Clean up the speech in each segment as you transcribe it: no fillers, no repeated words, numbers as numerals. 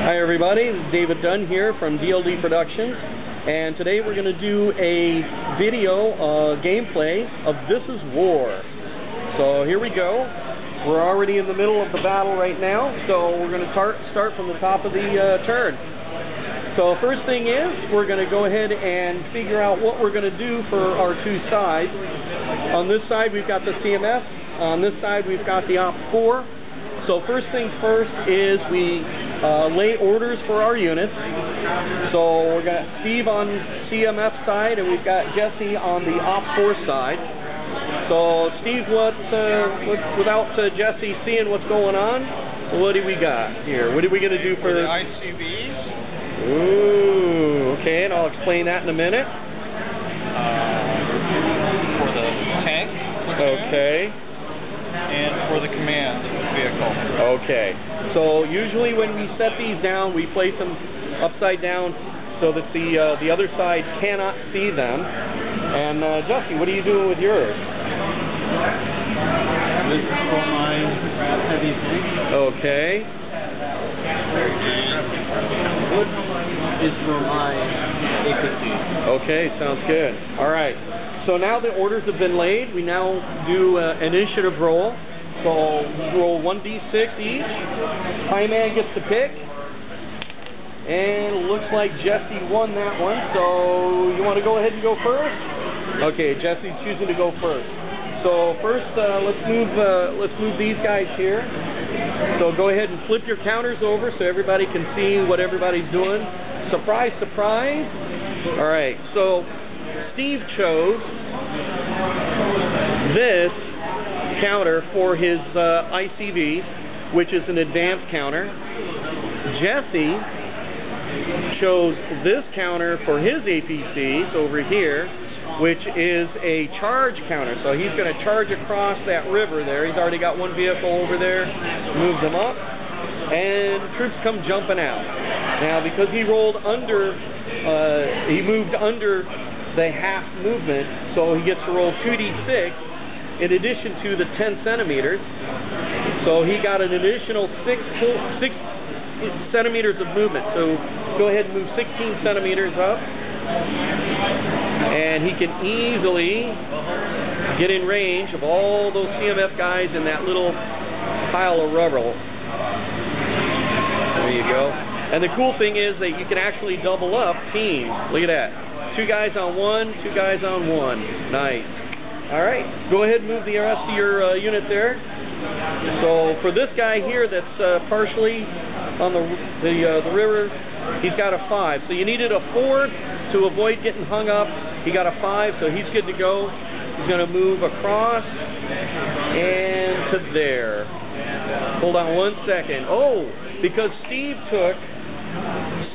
Hi everybody, this is David Dunn here from DLD Productions, and today we're going to do a video gameplay of This Is War. So here we go. We're already in the middle of the battle right now, so we're going to start from the top of the turn. So first thing is, we're going to go ahead and figure out what we're going to do for our two sides. On this side we've got the CMF, on this side we've got the OPFOR. So first things first is we lay orders for our units. So we've got Steve on CMF side and we've got Jesse on the OPFOR side. So Steve, without Jesse seeing what's going on, what do we got here? What are we going to do for the ICVs? Ooh, okay, and I'll explain that in a minute. For the tank. Okay. And for the command vehicle. Okay. So usually when we set these down, we place them upside down so that the other side cannot see them. And Jesse, what are you doing with yours? This is for my heavy tank. Okay. And wood is for my APC. Okay, sounds good. All right. So now the orders have been laid. We now do an initiative roll. So we roll 1d6 each. High man gets to pick. And it looks like Jesse won that one. So you want to go ahead and go first? Okay, Jesse's choosing to go first. So first, let's move these guys here. So go ahead and flip your counters over so everybody can see what everybody's doing. Surprise, surprise. All right. So Steve chose this counter for his ICVs, which is an advanced counter. Jesse chose this counter for his APCs over here, which is a charge counter. So he's going to charge across that river there. He's already got one vehicle over there, moves them up, and troops come jumping out. Now, because he rolled under, he moved under the half movement, so he gets to roll 2d6 in addition to the 10 centimeters. So he got an additional 6 centimeters of movement. So go ahead and move 16 centimeters up, and he can easily get in range of all those CMF guys in that little pile of rubble. There you go. And the cool thing is that you can actually double up teams. Look at that. 2 guys on one, 2 guys on one. Nice. All right, go ahead and move the rest of your unit there. So for this guy here that's partially on the river, he's got a 5. So you needed a 4 to avoid getting hung up. He got a 5, so he's good to go. He's going to move across and to there. Hold on one second. Oh, because Steve took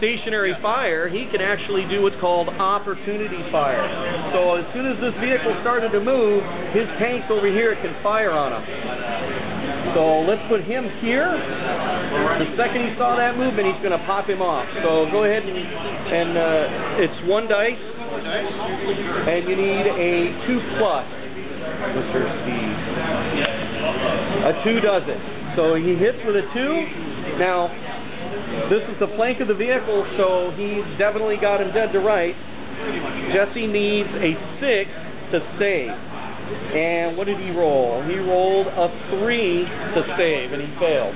stationary fire, he can actually do what's called opportunity fire. So as soon as this vehicle started to move, his tanks over here can fire on him. So let's put him here. The second he saw that movement, he's going to pop him off. So go ahead and it's 1 dice, and you need a 2+, Mr. Steve. A 2 does it. So he hits with a 2. Now, this is the flank of the vehicle, so he's definitely got him dead to right. Jesse needs a 6 to save. And what did he roll? He rolled a 3 to save, and he failed.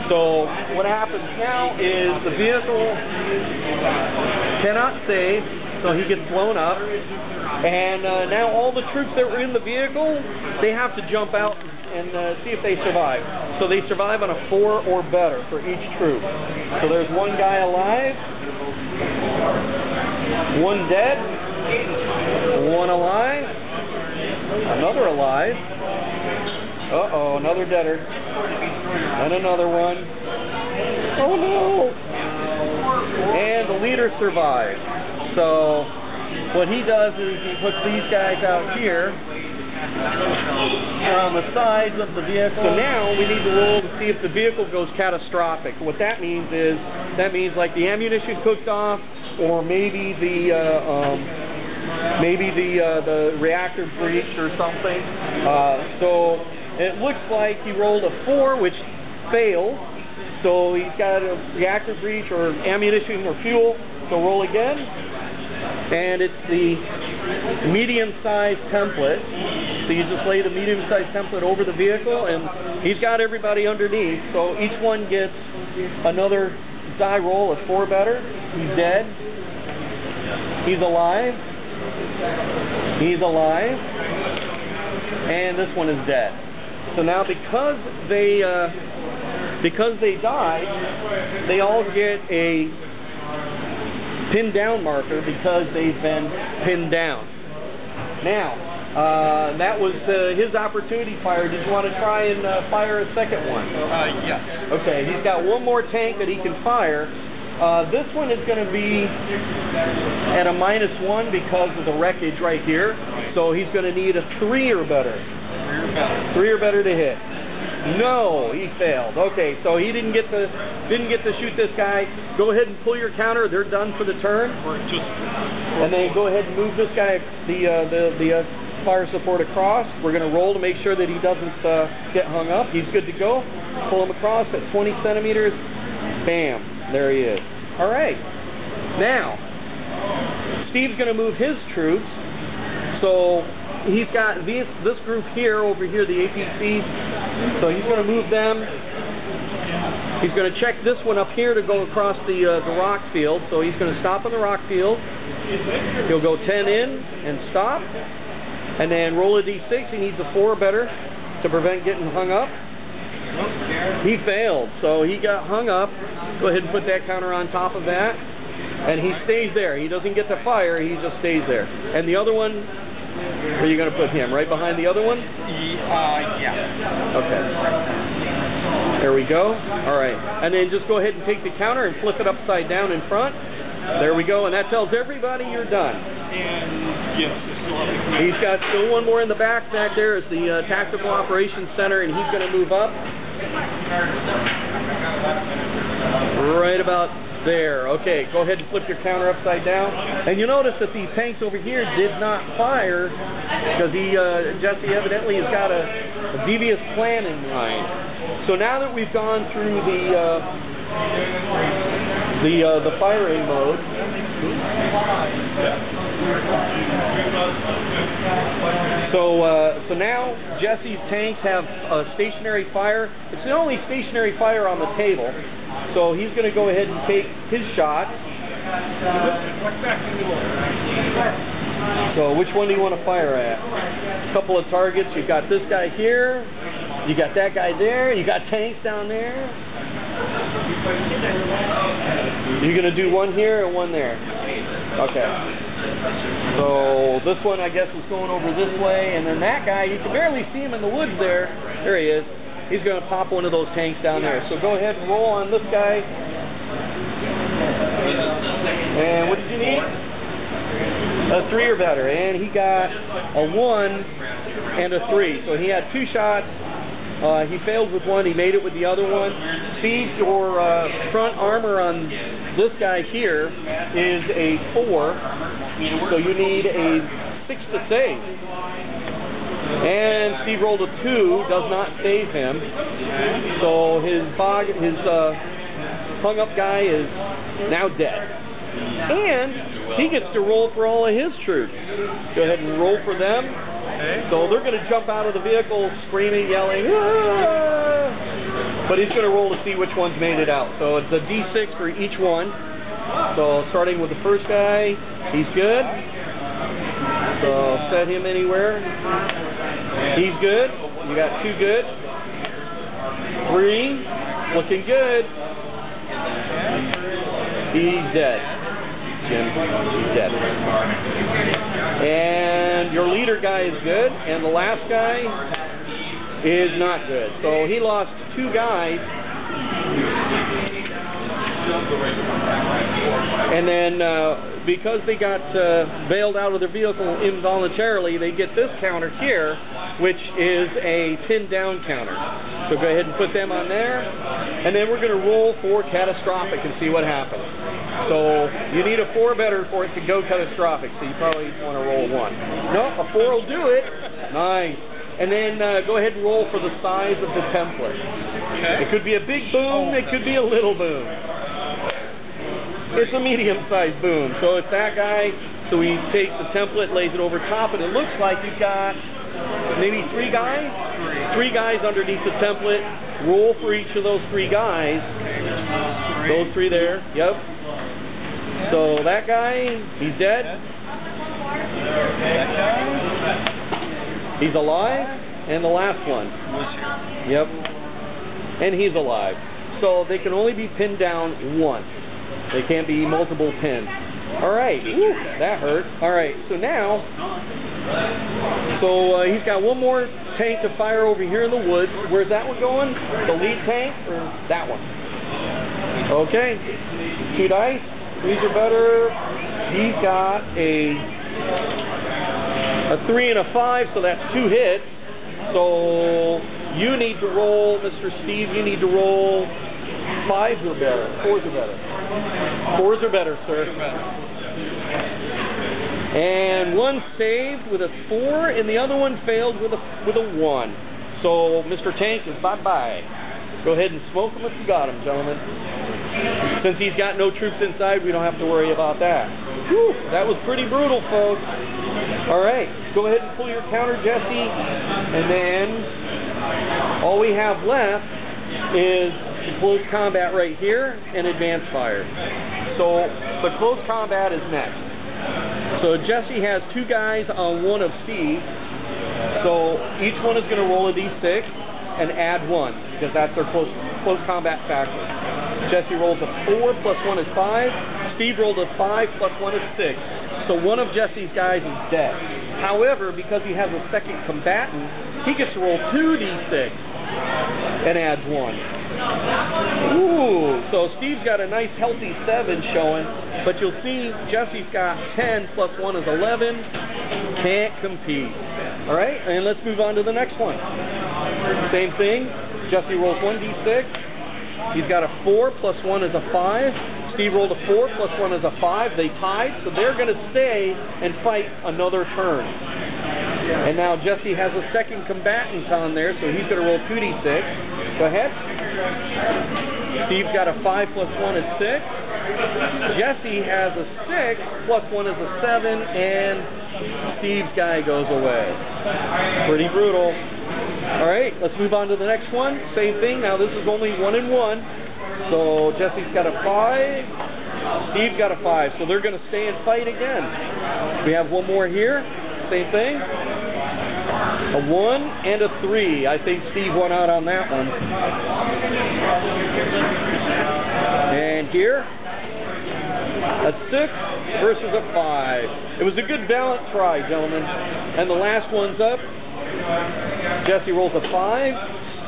So what happens now is the vehicle cannot save, so he gets blown up. And now all the troops that were in the vehicle, they have to jump out and see if they survive. So they survive on a 4 or better for each troop. So there's 1 guy alive, 1 dead, 1 alive, another alive, uh-oh, another deader, and another one. Oh no! And the leader survives. So what he does is he puts these guys out here on the sides of the vehicle. So now we need to roll to see if the vehicle goes catastrophic. What that means is, like the ammunition cooked off, or maybe the reactor breached or something. So it looks like he rolled a 4, which failed. So he's got a reactor breach or ammunition or fuel. So roll again. And it's the medium-sized template. So you just lay the medium-sized template over the vehicle, and he's got everybody underneath. So each one gets another die roll of 4 better. He's dead. He's alive. He's alive. And this one is dead. So now because they died, they all get a pinned down marker because they've been pinned down. Now, that was his opportunity fire. Did you want to try and fire a second one? Yes. Okay, he's got one more tank that he can fire. This one is going to be at a -1 because of the wreckage right here. So he's going to need a 3 or better. 3 or better to hit. No, he failed. Okay, so he didn't get to shoot this guy. Go ahead and pull your counter. They're done for the turn. And then go ahead and move this guy, the fire support across. We're going to roll to make sure that he doesn't get hung up. He's good to go. Pull him across at 20 centimeters. Bam. There he is. All right. Now, Steve's going to move his troops. So he's got this group here, over here, the APCs. So he's going to move them. He's going to check this one up here to go across the rock field. So he's going to stop on the rock field. He'll go 10 in and stop. And then roll a D6. He needs a 4 or better to prevent getting hung up. He failed, so he got hung up. Go ahead and put that counter on top of that. And he stays there. He doesn't get to fire, he just stays there. And the other one, where are you going to put him? Right behind the other one? Yeah. Okay. There we go. All right. And then just go ahead and take the counter and flip it upside down in front. There we go. And that tells everybody you're done. And yes, he's got still one more in the back. Back there is the Tactical Operations Center, and he's going to move up. Right about there. Okay, go ahead and flip your counter upside down. And you notice that these tanks over here did not fire because Jesse evidently has got a devious plan in mind. So now that we've gone through the firing mode, so now Jesse's tanks have stationary fire. It's the only stationary fire on the table. So he's going to go ahead and take his shot. So which one do you want to fire at? A couple of targets. You've got this guy here. You got that guy there. You got tanks down there. You're going to do one here and one there. Okay. So this one, I guess, is going over this way. And then that guy, you can barely see him in the woods there. There he is. He's going to pop one of those tanks down there. So go ahead and roll on this guy. And what did you need? A 3 or better. And he got a 1 and a 3. So he had 2 shots. He failed with one. He made it with the other one. Steve, your front armor on this guy here is a 4. So you need a 6 to save. And Steve rolled a 2, does not save him. So his hung up guy is now dead. And he gets to roll for all of his troops. Go ahead and roll for them. So they're going to jump out of the vehicle screaming, yelling, "Ah!" But he's going to roll to see which one's made it out. So it's a D6 for each one. So starting with the first guy, he's good. So set him anywhere. He's good. You got 2 good. 3. Looking good. He's dead. Jim, he's dead. And your leader guy is good. And the last guy is not good. So he lost 2 guys. And then because they got bailed out of their vehicle involuntarily, they get this counter here, which is a pinned down counter. So go ahead and put them on there. And then we're going to roll for catastrophic and see what happens. So you need a 4 better for it to go catastrophic, so you probably want to roll 1. No, a 4 will do it. Nice. and then go ahead and roll for the size of the template. Okay. It could be a big boom, it could be a little boom. It's a medium-sized boom, so it's that guy. So he takes the template, lays it over top, and it looks like you've got maybe 3 guys? 3 guys underneath the template. Roll for each of those 3 guys. Those 3 there, yep. So that guy, he's dead. He's alive. And the last one. Yep. And he's alive. So they can only be pinned down once. They can't be multiple pins. All right. Woo, that hurt. All right. So now, he's got one more tank to fire over here in the woods. Where's that one going? The lead tank or that one? Okay. 2 dice. These are better. He's got a 3 and a 5, so that's 2 hits. So you need to roll, Mr. Steve. You need to roll 5s or better. 4s or better. 4s are better, sir. And one saved with a 4, and the other one failed with a 1. So Mr. Tank is bye-bye. Go ahead and smoke him if you got him, gentlemen. Since he's got no troops inside, we don't have to worry about that. Whew, that was pretty brutal, folks. All right, go ahead and pull your counter, Jesse, and then all we have left is close combat right here and advanced fire. So the close combat is next. So Jesse has 2 guys on one of Steve. So each one is going to roll a d6 and add 1 because that's their close combat factor. Jesse rolls a 4 plus 1 is 5. Steve rolled a 5 plus 1 is 6. So one of Jesse's guys is dead. However, because he has a second combatant, he gets to roll 2d6 and adds 1. Ooh, so Steve's got a nice healthy 7 showing, but you'll see Jesse's got 10 plus 1 is 11. Can't compete. All right, and let's move on to the next one. Same thing. Jesse rolls 1d6. He's got a 4 plus 1 is a 5. Steve rolled a 4 plus 1 is a 5. They tied, so they're going to stay and fight another turn. And now Jesse has a second combatant on there, so he's going to roll 2d6. Go ahead. Steve's got a 5 plus 1 is 6. Jesse has a 6 plus 1 is a 7, and Steve's guy goes away. Pretty brutal. All right, let's move on to the next one. Same thing. Now this is only 1 and 1. So Jesse's got a 5. Steve's got a 5. So they're going to stay and fight again. We have one more here. Same thing. A 1 and a 3. I think Steve won out on that one. And here, a 6 versus a 5. It was a good balanced try, gentlemen. And the last one's up. Jesse rolls a 5.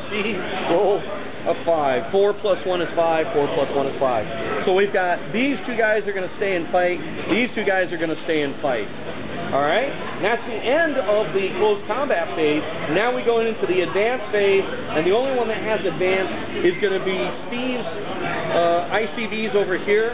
Steve rolls a 5. 4 plus 1 is 5. 4 plus 1 is 5. So we've got these 2 guys are going to stay and fight. These 2 guys are going to stay and fight. All right? And that's the end of the close combat phase. Now we go into the advanced phase, and the only one that has advanced is going to be Steve's ICVs over here.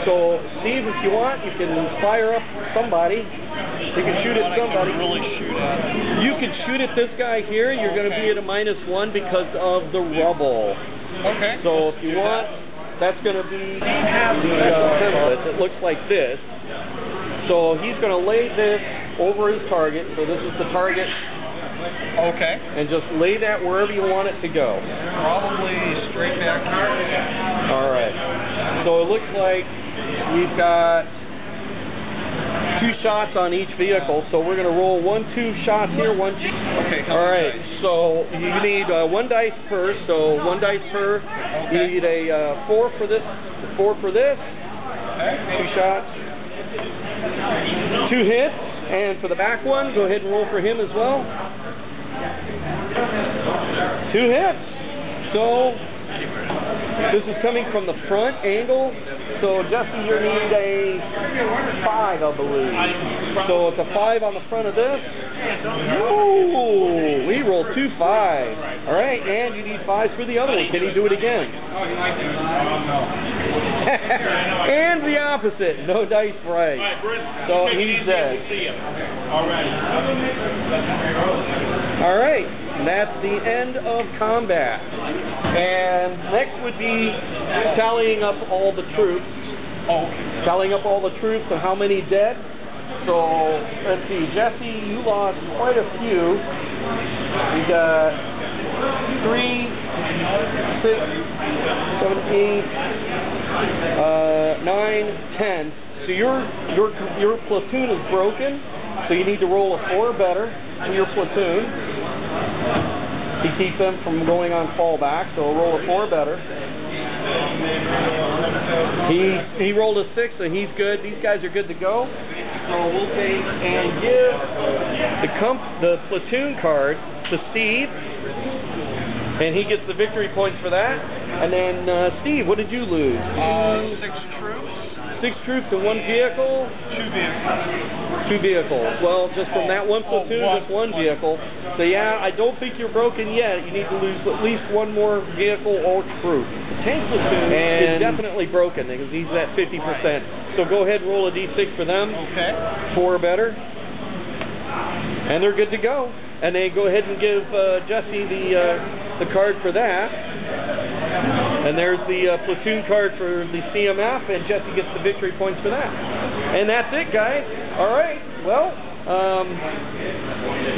So, Steve, if you want, you can fire up somebody. You can shoot at somebody. Really shoot at. You can shoot at this guy here. You're going to be at a -1 because of the rubble. Okay. So if you want, that's going to be the template. It looks like this. So he's going to lay this over his target. So this is the target. Okay. And just lay that wherever you want it to go. Probably straight back here. All right. So it looks like we've got 2 shots on each vehicle. So we're going to roll 1, 2 shots here, 1, 2. Okay. All right. So you need 1 dice per. So 1 dice per. Okay. You need a 4 for this. 4 for this. Okay. 2 shots. 2 hits. And for the back one, go ahead and roll for him as well. 2 hits. So this is coming from the front angle. So Jesse, you need a 5, I believe. So it's a 5 on the front of this. Ooh, we rolled 2 5s. All right, and you need 5s for the other one. Can he do it again? And the opposite. No dice right. So he's dead. All right. All right, and that's the end of combat. And next would be tallying up all the troops. Tallying up all the troops and how many dead. So, let's see, Jesse, you lost quite a few. We got 3, 6, 7, 8, 9, 10. So your platoon is broken, so you need to roll a 4 or better for your platoon to keep them from going on fallback. So roll a 4 or better. He rolled a 6, so he's good. These guys are good to go. So we'll take and give the platoon card to Steve, and he gets the victory points for that. And then Steve, what did you lose? 6 troops. 6 troops and 1 vehicle. 2 vehicles. 2 vehicles. Well, just from that one platoon, just one vehicle. So yeah, I don't think you're broken yet. You need to lose at least 1 more vehicle or troop. Tank platoon is definitely broken because he's at 50%. So go ahead and roll a d6 for them. Okay. 4 or better. And they're good to go. And then go ahead and give Jesse the card for that. And there's the platoon card for the CMF, and Jesse gets the victory points for that. And that's it, guys. All right. Well,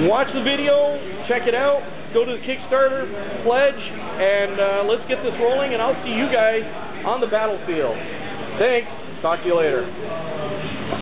watch the video, check it out, go to the Kickstarter, pledge, and let's get this rolling, and I'll see you guys on the battlefield. Thanks. Talk to you later.